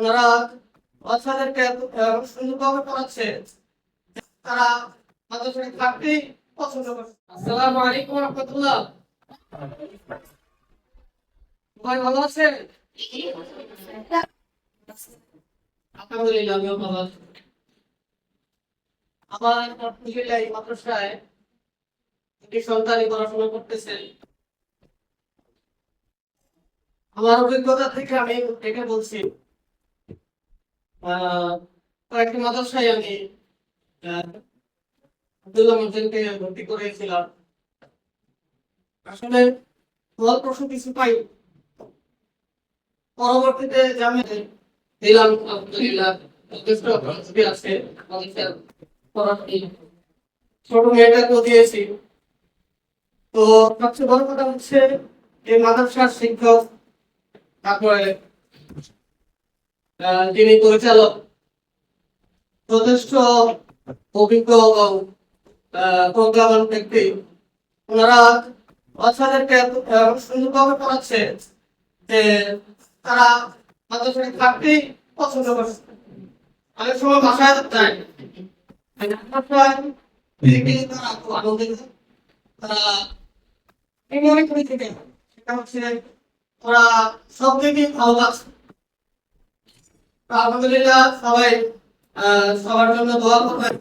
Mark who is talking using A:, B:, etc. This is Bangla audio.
A: ওনারা বাচ্চাদেরকে সুন্দরভাবে পড়াচ্ছে, তারা মাদ্রাসায় থাকতেই পছন্দ করছে। আসসালামু আলাইকুম রহমতুল্লাহ। সবাই ভালো আছেন? আলহামদুলিল্লাহ, আমিও ভালো আছি। আমার আলহামদুলিল্লাহ এই মাদ্রাসায় একটি সন্তানই পড়াশোনা করতেছে। আমার অভিজ্ঞতা থেকে আমি এটা বলছি, কয়েকটি মাদ্রাসায় আমি আহ, আব্দুল্লাহ মহাজনকে ভর্তি করেছিলাম। আসলে অল্প কিছু পাই, পরবর্তীতে জামিনে দিলাম। আলহামদুলিল্লাহ যথেষ্ট প্রস্তুতি আছে। আমাদের পড়াশোনা ছোট মেয়েটাকেও দিয়েছি। তো সবচেয়ে বড় কথা হচ্ছে এই মাদ্রাসার শিক্ষক, তারপরে যিনি পরিচালক, যথেষ্ট অভিজ্ঞ এবং প্রজ্ঞাবান ব্যক্তি। ওনারা বাচ্চাদেরকে সুন্দরভাবে পড়াচ্ছে যে তারা মাদ্রাসায় থাকতেই পছন্দ করছে। অনেক সময় বাসায় যায় মাদ্রাসায় গিয়ে তারা খুব আনন্দিত। তারা এই মনে করে থেকে সেটা হচ্ছে ওরা সব দিকেই ভালো লাগছে। আলহামদুলিল্লাহ, সবাই সবার জন্য দোয়া করবেন।